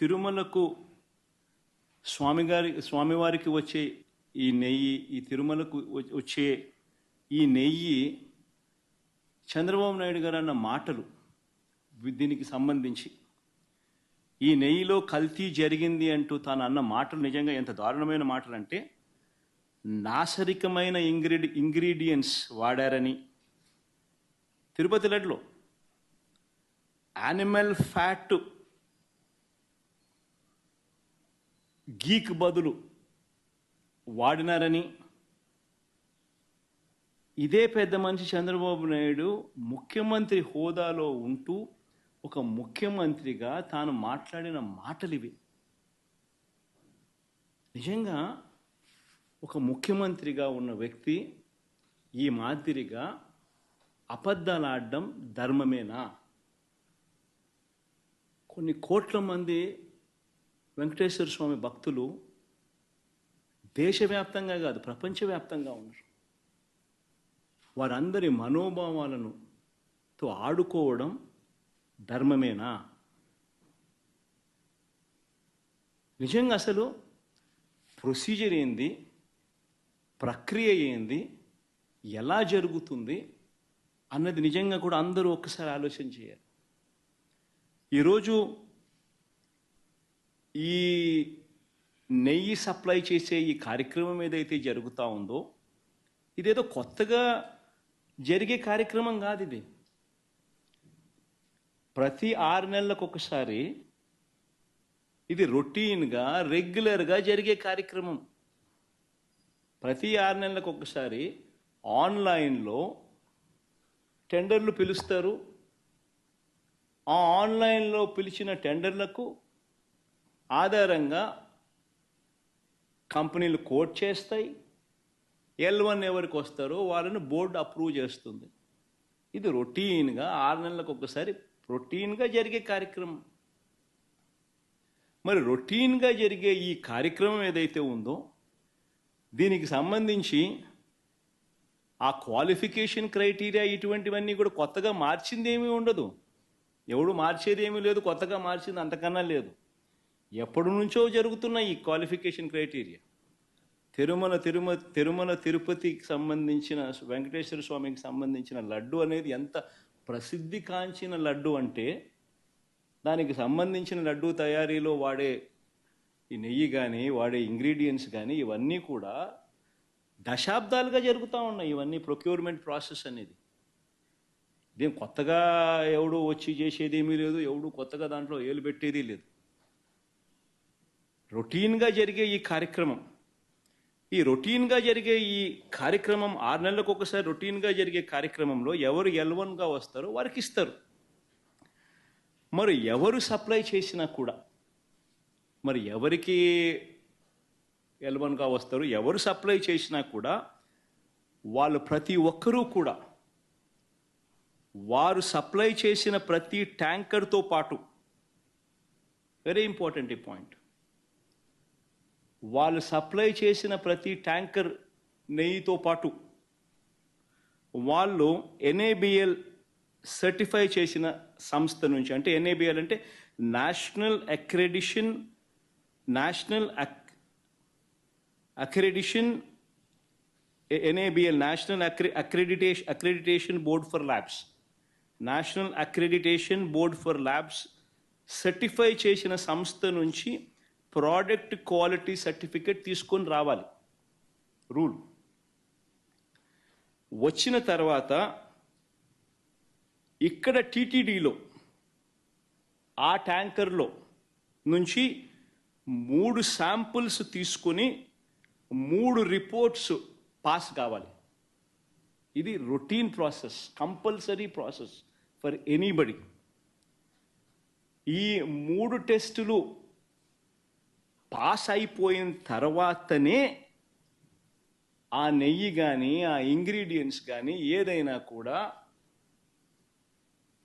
తిరుమలకు స్వామివారికి వచ్చే ఈ నెయ్యి, ఈ తిరుమలకు వచ్చే ఈ నెయ్యి చంద్రబాబు నాయుడు గారు అన్న మాటలు దీనికి సంబంధించి ఈ నెయ్యిలో కల్తీ జరిగింది అంటూ తాను అన్న మాటలు నిజంగా ఎంత దారుణమైన మాటలు అంటే, నాసరికమైన ఇంగ్రీడియంట్స్ వాడారని, తిరుపతి లడ్డులో యానిమల్ ఫ్యాట్ గీక్ బదులు వాడినారని, ఇదే పెద్ద మనిషి చంద్రబాబు నాయుడు ముఖ్యమంత్రి హోదాలో ఉంటూ ఒక ముఖ్యమంత్రిగా తాను మాట్లాడిన మాటలు ఇవి. నిజంగా ఒక ముఖ్యమంత్రిగా ఉన్న వ్యక్తి ఈ మాదిరిగా అబద్ధాలు ఆడడం ధర్మమేనా? కొన్ని కోట్ల మంది వెంకటేశ్వర స్వామి భక్తులు దేశవ్యాప్తంగా కాదు ప్రపంచవ్యాప్తంగా ఉన్నారు. వారందరి మనోభావాలను ఆడుకోవడం ధర్మమేనా? నిజంగా అసలు ప్రొసీజర్ ఏంది, ప్రక్రియ ఏంది, ఎలా జరుగుతుంది అన్నది నిజంగా కూడా అందరూ ఒక్కసారి ఆలోచన చేయాలి. ఈరోజు ఈ నెయ్యి సప్లై చేసే ఈ కార్యక్రమం ఏదైతే జరుగుతూ ఉందో, ఇదేదో కొత్తగా జరిగే కార్యక్రమం కాదు. ఇది ప్రతి 6 నెలలకు ఒకసారి ఇది రొటీన్గా రెగ్యులర్గా జరిగే కార్యక్రమం. ప్రతి 6 నెలలకు ఒకసారి ఆన్లైన్లో టెండర్లు పిలుస్తారు. ఆ ఆన్లైన్లో పిలిచిన టెండర్లకు ఆధారంగా కంపెనీలు కోట్ చేస్తాయి. L1 ఎవరికి వస్తారో వాళ్ళని బోర్డు అప్రూవ్ చేస్తుంది. ఇది రొటీన్గా 6 నెలలకు ఒకసారి రొటీన్గా జరిగే కార్యక్రమం. మరి రొటీన్గా జరిగే ఈ కార్యక్రమం ఏదైతే ఉందో, దీనికి సంబంధించి ఆ క్వాలిఫికేషన్ క్రైటీరియా ఇటువంటివన్నీ కూడా కొత్తగా మార్చింది ఏమీ ఉండదు. ఎవడు మార్చేది ఏమీ లేదు, కొత్తగా మార్చింది అంతకన్నా లేదు. ఎప్పటి నుంచో జరుగుతున్న ఈ క్వాలిఫికేషన్ క్రైటీరియా తిరుమల తిరుపతికి సంబంధించిన వెంకటేశ్వర స్వామికి సంబంధించిన లడ్డు అనేది ఎంత ప్రసిద్ధి కాంచిన లడ్డు అంటే, దానికి సంబంధించిన లడ్డు తయారీలో వాడే ఈ నెయ్యి కానీ వాడే ఇంగ్రీడియంట్స్ కానీ ఇవన్నీ కూడా దశాబ్దాలుగా జరుగుతూ ఉన్నాయి. ఇవన్నీ ప్రొక్యూర్మెంట్ ప్రాసెస్ అనేది ఇదేం కొత్తగా ఎవడు వచ్చి చేసేది ఏమీ లేదు, ఎవడు కొత్తగా దాంట్లో ఏలు పెట్టేది లేదు. రొటీన్గా జరిగే ఈ కార్యక్రమం, ఈ రొటీన్గా జరిగే ఈ కార్యక్రమం 6 నెలలకు ఒకసారి రొటీన్గా జరిగే కార్యక్రమంలో ఎవరు L1గా వస్తారో వారికి ఇస్తారు. మరి ఎవరు సప్లై చేసినా కూడా, మరి ఎవరికి L1గా వస్తారు, ఎవరు సప్లై చేసినా కూడా వాళ్ళు ప్రతి ఒక్కరూ కూడా వారు సప్లై చేసిన ప్రతి ట్యాంకర్తో పాటు, వెరీ ఇంపార్టెంట్ ఈ పాయింట్, వాళ్ళు సప్లై చేసిన ప్రతి ట్యాంకర్ నెయ్యితో పాటు వాళ్ళు NABL సర్టిఫై చేసిన సంస్థ నుంచి, అంటే NABL అంటే national accreditation NABL national accreditation board for labs, national accreditation board for labs certify చేసిన సంస్థ నుంచి ప్రోడక్ట్ క్వాలిటీ సర్టిఫికేట్ తీసుకొని రావాలి. రూల్ వచ్చిన తర్వాత ఇక్కడ TTDలో ఆ ట్యాంకర్లో నుంచి 3 శాంపుల్స్ తీసుకొని 3 రిపోర్ట్స్ పాస్ కావాలి. ఇది routine process, compulsory process for anybody. ఈ 3 టెస్టులు పాస్ అయిపోయిన తర్వాతనే ఆ నెయ్యి కానీ ఆ ఇంగ్రీడియంట్స్ కానీ ఏదైనా కూడా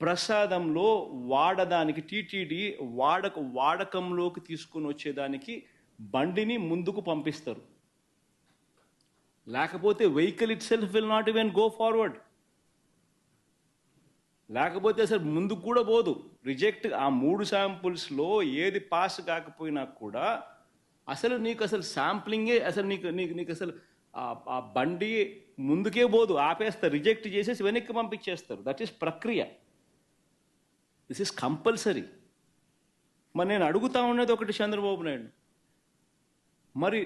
ప్రసాదంలో వాడడానికి TTD వాడకంలోకి తీసుకొని వచ్చేదానికి బండిని ముందుకు పంపిస్తారు. లేకపోతే vehicle it self will not even go forward. లేకపోతే అసలు ముందుకు కూడా పోదు. రిజెక్ట్ ఆ 3 శాంపుల్స్లో ఏది పాస్ కాకపోయినా కూడా అసలు నీకు అసలు శాంప్లింగే అసలు నీకు అసలు ఆ బండి ముందుకే పోదు, ఆపేస్తారు, రిజెక్ట్ చేసేసి వెనక్కి పంపించేస్తారు. దట్ ఈస్ ప్రక్రియ. This is compulsory. మరి నేను అడుగుతా ఉన్నది ఒకటి చంద్రబాబు నాయుడు, మరి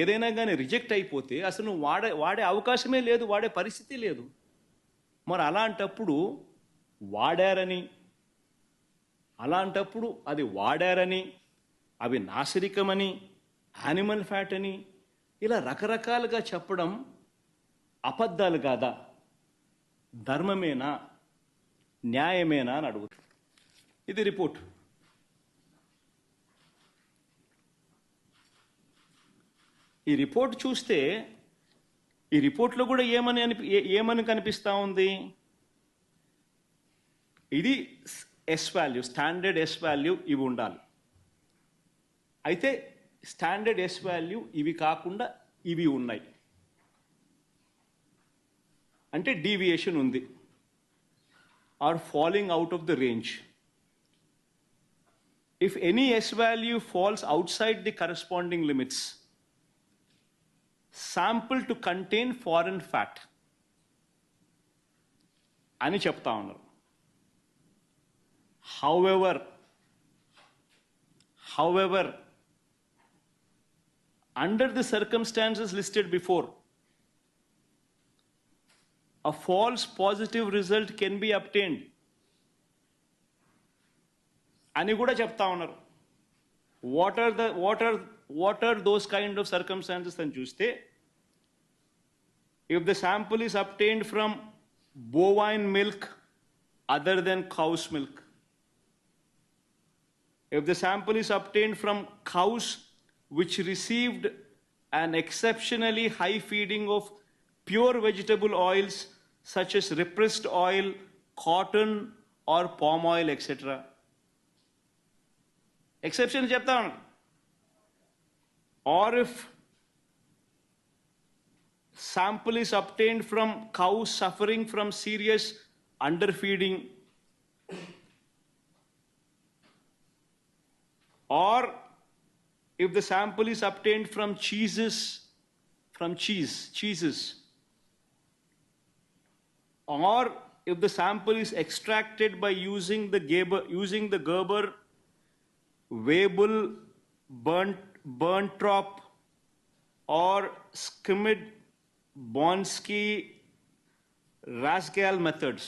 ఏదైనా కానీ రిజెక్ట్ అయిపోతే అసలు నువ్వు వాడే అవకాశమే లేదు, వాడే పరిస్థితి లేదు. మరి అలాంటప్పుడు అది వాడారని, అవి నాసిరికమని, యానిమల్ ఫ్యాట్ అని ఇలా రకరకాలుగా చెప్పడం అబద్ధాలు కాదా? ధర్మమేనా, న్యాయమేనా అని అడుగుతుంది. ఇది రిపోర్ట్. ఈ రిపోర్ట్ చూస్తే ఈ రిపోర్ట్లో కూడా ఏమని కనిపిస్తూ ఉంది? ఇది S value, standard S value ఇవి ఉండాలి. అయితే స్టాండర్డ్ ఎస్ వాల్యూ ఇవి కాకుండా ఇవి ఉన్నాయి అంటే డీవియేషన్ ఉంది, or falling out of the range. If any S value falls outside the corresponding limits, sample to contain foreign fat అని చెప్తా ఉన్నారు. However, under the circumstances listed before, a false positive result can be obtained అని కూడా చెప్తా ఉన్నారు. What are those kind of circumstances అని చూస్తే, if the sample is obtained from bovine milk other than cow's milk, if the sample is obtained from cows which received an exceptionally high feeding of pure vegetable oils such as repressed oil, cotton or palm oil, etc. Exception చెప్తా ఉన్నాను. Or if sample is obtained from cows suffering from serious underfeeding, or if the sample is obtained from cheeses, or if the sample is extracted by using the Gerber, Weibull, Berntrop or Schmidt, Bonsky, Rascal methods.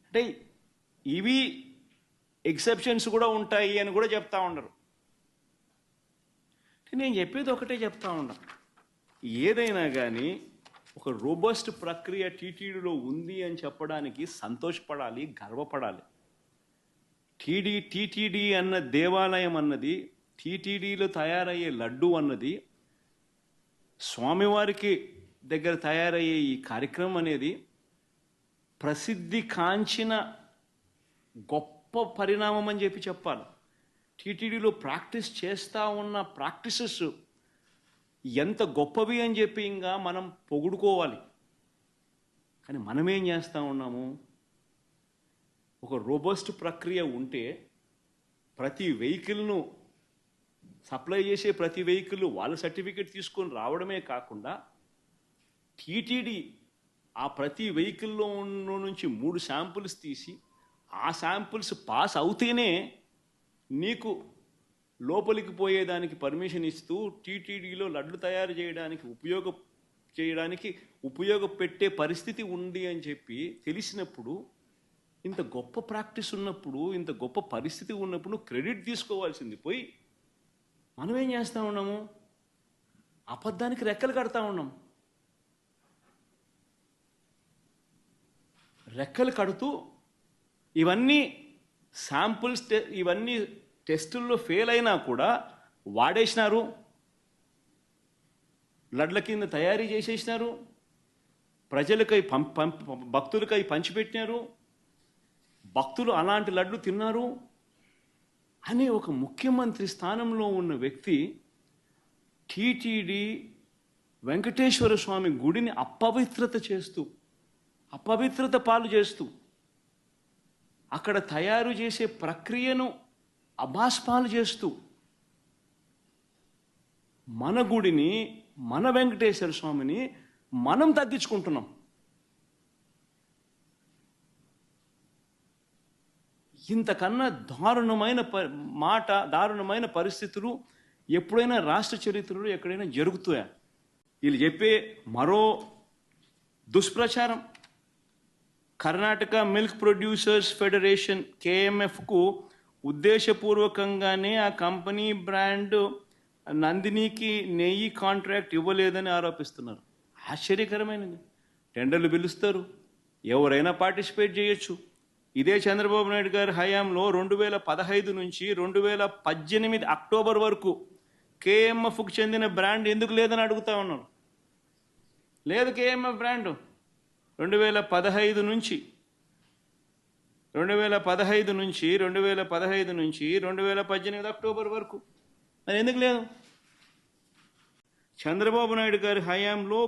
అంటే ఇవి exceptions కూడా ఉంటాయి అని కూడా చెప్తా ఉన్నారు. నేను చెప్పేది ఒకటే చెప్తా ఉన్నా, ఏదైనా కానీ ఒక రోబస్ట్ ప్రక్రియ టీటీడీలో ఉంది అని చెప్పడానికి సంతోషపడాలి, గర్వపడాలి. టీటీడీ అన్న దేవాలయం అన్నది, టీటీడీలో తయారయ్యే లడ్డు అన్నది, స్వామివారికి దగ్గర తయారయ్యే ఈ కార్యక్రమం అనేది ప్రసిద్ధి కాంచిన గొప్ప పరిణామం అని చెప్పాలి. టీటీడీలో ప్రాక్టీస్ చేస్తూ ఉన్న ప్రాక్టీసెస్ ఎంత గొప్పవి అని చెప్పి ఇంకా మనం పొగుడుకోవాలి. కానీ మనమేం చేస్తూ ఉన్నాము? ఒక రోబస్ట్ ప్రక్రియ ఉంటే ప్రతి వెహికల్ను సప్లై చేసే ప్రతి వెహికల్ వాళ్ళ సర్టిఫికేట్ తీసుకొని రావడమే కాకుండా, టీటీడీ ఆ ప్రతి వెహికల్లో నుంచి 3 శాంపుల్స్ తీసి ఆ శాంపుల్స్ పాస్ అవుతేనే నీకు లోపలికి పోయేదానికి పర్మిషన్ ఇస్తూ టీటీడీలో లడ్లు తయారు చేయడానికి ఉపయోగపెట్టే పరిస్థితి ఉంది అని చెప్పి తెలిసినప్పుడు, ఇంత గొప్ప ప్రాక్టీస్ ఉన్నప్పుడు, ఇంత గొప్ప పరిస్థితి ఉన్నప్పుడు క్రెడిట్ తీసుకోవాల్సింది పోయి మనం ఏం చేస్తూ ఉన్నాము? అబద్ధానికి రెక్కలు కడతా ఉన్నాం. రెక్కలు కడుతూ ఇవన్నీ శాంపుల్స్, ఇవన్నీ టెస్టుల్లో ఫెయిల్ అయినా కూడా వాడేసినారు, లడ్ల కింద తయారీ చేసేసినారు, ప్రజలకై భక్తులకై పంచిపెట్టినారు, భక్తులు అలాంటి లడ్లు తిన్నారు అనే ఒక ముఖ్యమంత్రి స్థానంలో ఉన్న వ్యక్తి టీటీడీ వెంకటేశ్వర స్వామి గుడిని అపవిత్రత పాలు చేస్తూ అక్కడ తయారు చేసే ప్రక్రియను అభాస్పాలు చేస్తూ మన గుడిని, మన వెంకటేశ్వర స్వామిని మనం తగ్గించుకుంటున్నాం. ఇంతకన్నా దారుణమైన పరిస్థితులు ఎప్పుడైనా రాష్ట్ర చరిత్రలో ఎక్కడైనా జరుగుతాయా? వీళ్ళు చెప్పే మరో దుష్ప్రచారం, కర్ణాటక మిల్క్ ప్రొడ్యూసర్స్ ఫెడరేషన్ KMFకు ఉద్దేశపూర్వకంగానే ఆ కంపెనీ బ్రాండ్ నందినికి నెయ్యి కాంట్రాక్ట్ ఇవ్వలేదని ఆరోపిస్తున్నారు. ఆశ్చర్యకరమైనది. టెండర్లు పిలుస్తారు, ఎవరైనా పార్టిసిపేట్ చేయొచ్చు. ఇదే చంద్రబాబు నాయుడు గారి హయాంలో 2015 నుంచి 2018 అక్టోబర్ వరకు KMFకు చెందిన బ్రాండ్ ఎందుకు లేదని అడుగుతా ఉన్నారు. లేదు KMF బ్రాండ్ 2015 నుంచి 2018 అక్టోబర్ వరకు మరి ఎందుకు లేదు? చంద్రబాబు నాయుడు గారి హయాంలో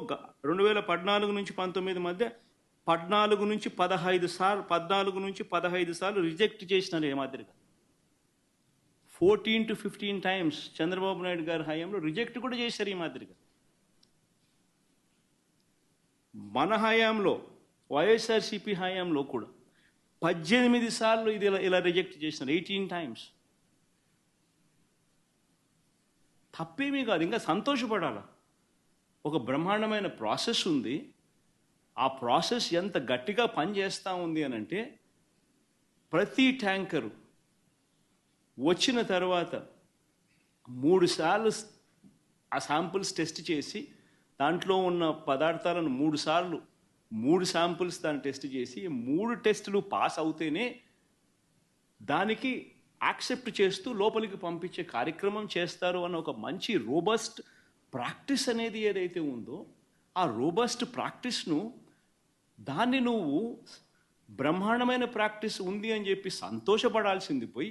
2014 నుంచి 19 మధ్య 14 నుంచి 15 సార్లు రిజెక్ట్ చేసినారు. ఏ మాదిరిగా 14 to 15 టైమ్స్ చంద్రబాబు నాయుడు గారి హయాంలో రిజెక్ట్ కూడా చేశారు. ఈ మాదిరిగా మన హయాంలో, వైఎస్ఆర్సీపీ హయాంలో కూడా 18 సార్లు ఇది ఇలా రిజెక్ట్ చేసినారు. 18 టైమ్స్. తప్పేమీ కాదు, ఇంకా సంతోషపడాలా. ఒక బ్రహ్మాండమైన ప్రాసెస్ ఉంది. ఆ ప్రాసెస్ ఎంత గట్టిగా పనిచేస్తూ ఉంది అని అంటే, ప్రతి ట్యాంకరు వచ్చిన తర్వాత 3 సార్లు ఆ శాంపుల్స్ టెస్ట్ చేసి దాంట్లో ఉన్న పదార్థాలను 3 శాంపుల్స్ దాన్ని టెస్ట్ చేసి 3 టెస్టులు పాస్ అవుతేనే దానికి యాక్సెప్ట్ చేస్తూ లోపలికి పంపించే కార్యక్రమం చేస్తారు అన్న ఒక మంచి రోబస్ట్ ప్రాక్టీస్ అనేది ఏదైతే ఉందో, ఆ రోబస్ట్ ప్రాక్టీస్ను దాన్ని నువ్వు బ్రహ్మాండమైన ప్రాక్టీస్ ఉంది అని చెప్పి సంతోషపడాల్సింది పోయి,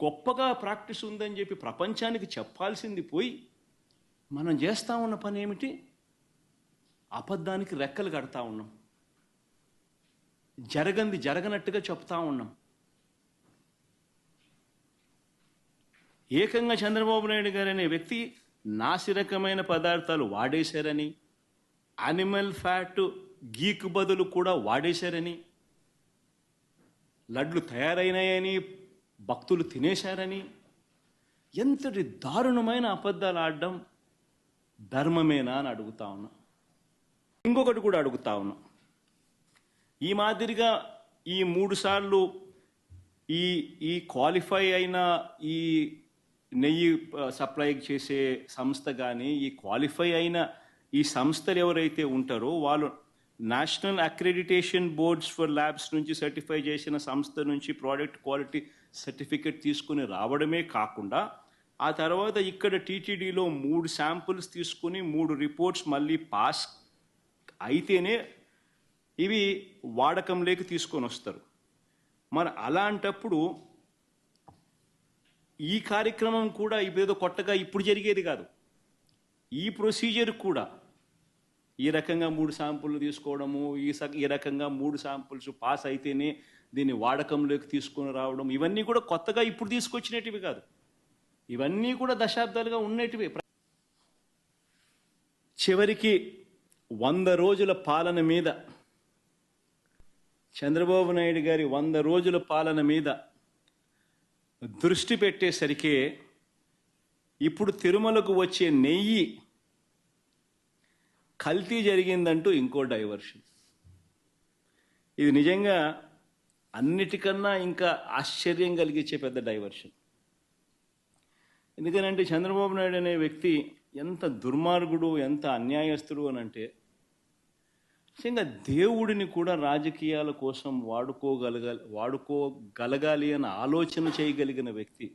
గొప్పగా ప్రాక్టీస్ ఉందని చెప్పి ప్రపంచానికి చెప్పాల్సింది పోయి, మనం చేస్తూ ఉన్న పని ఏమిటి? అబద్ధానికి రెక్కలు కడతా ఉన్నాం, జరగనట్టుగా చెప్తా ఉన్నాం. ఏకంగా చంద్రబాబు నాయుడు గారు అనే వ్యక్తి నాసిరకమైన పదార్థాలు వాడేశారని, యానిమల్ ఫ్యాట్ గీకు బదులు కూడా వాడేశారని, లడ్లు తయారైనాయని భక్తులు తినేశారని, ఎంతటి దారుణమైన అబద్ధాలు ఆడడం ధర్మమేనా అని అడుగుతా ఉన్నా. ఇంకొకటి కూడా అడుగుతా ఉన్నా. ఈ మాదిరిగా ఈ 3 సార్లు ఈ క్వాలిఫై అయిన ఈ నెయ్యి సప్లై చేసే సంస్థ కానీ, ఈ క్వాలిఫై అయిన ఈ సంస్థలు ఎవరైతే ఉంటారో వాళ్ళు national accreditation boards for labs నుంచి సర్టిఫై చేసిన సంస్థ నుంచి ప్రోడక్ట్ క్వాలిటీ సర్టిఫికెట్ తీసుకుని రావడమే కాకుండా, ఆ తర్వాత ఇక్కడ టీటీడీలో 3 శాంపుల్స్ తీసుకుని 3 రిపోర్ట్స్ మళ్ళీ పాస్ అయితేనే ఇవి వాడకంలోకి తీసుకొని వస్తారు. మరి అలాంటప్పుడు ఈ కార్యక్రమం కూడా ఇదేదో కొత్తగా ఇప్పుడు జరిగేది కాదు. ఈ ప్రొసీజర్ కూడా ఈ రకంగా 3 శాంపుల్ తీసుకోవడము, ఈ రకంగా 3 శాంపుల్స్ పాస్ అయితేనే దీన్ని వాడకంలోకి తీసుకొని రావడం, ఇవన్నీ కూడా కొత్తగా ఇప్పుడు తీసుకొచ్చినటివి కాదు. ఇవన్నీ కూడా దశాబ్దాలుగా ఉన్నటివి. చివరికి 100 రోజుల పాలన మీద, చంద్రబాబు నాయుడు గారి 100 రోజుల పాలన మీద దృష్టి పెట్టేసరికి ఇప్పుడు తిరుమలకు వచ్చే నెయ్యి కల్తీ జరిగిందంటూ ఇంకో డైవర్షన్. ఇది నిజంగా అన్నిటికన్నా ఇంకా ఆశ్చర్యం కలిగించే పెద్ద డైవర్షన్. ఎందుకనంటే చంద్రబాబు నాయుడు అనే వ్యక్తి ఎంత దుర్మార్గుడు, ఎంత అన్యాయస్తుడు అని అంటే, నిజంగా దేవుడిని కూడా రాజకీయాల కోసం వాడుకోగలగాలి అని ఆలోచన చేయగలిగిన వ్యక్తి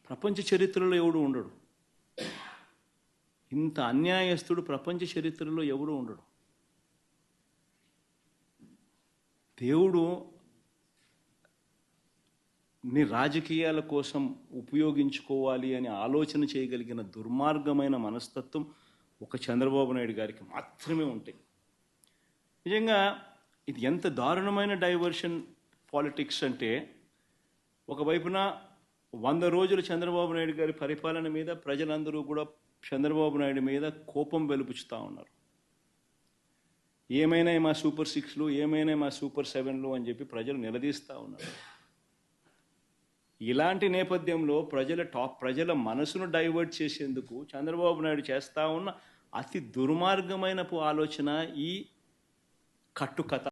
ప్రపంచ చరిత్రలో ఎవడు ఉండడు. ఇంత అన్యాయస్తుడు ప్రపంచ చరిత్రలో ఎవడు ఉండడు. దేవుడు ని రాజకీయాల కోసం ఉపయోగించుకోవాలి అని ఆలోచన చేయగలిగిన దుర్మార్గమైన మనస్తత్వం ఒక చంద్రబాబు నాయుడు గారికి మాత్రమే ఉంటాయి. నిజంగా ఇది ఎంత దారుణమైన డైవర్షన్ పాలిటిక్స్ అంటే, ఒకవైపున 100 రోజులు చంద్రబాబు నాయుడు గారి పరిపాలన మీద ప్రజలందరూ కూడా చంద్రబాబు నాయుడు మీద కోపం వెలుపుచుతూ ఉన్నారు. ఏమైనా మా సూపర్ 6లు, ఏమైనా మా సూపర్ 7లు అని చెప్పి ప్రజలు నిలదీస్తూ ఉన్నారు. ఇలాంటి నేపథ్యంలో ప్రజల మనసును డైవర్ట్ చేసేందుకు చంద్రబాబు నాయుడు చేస్తూ ఉన్న అతి దుర్మార్గమైన ఆలోచన ఈ కట్టుకథ.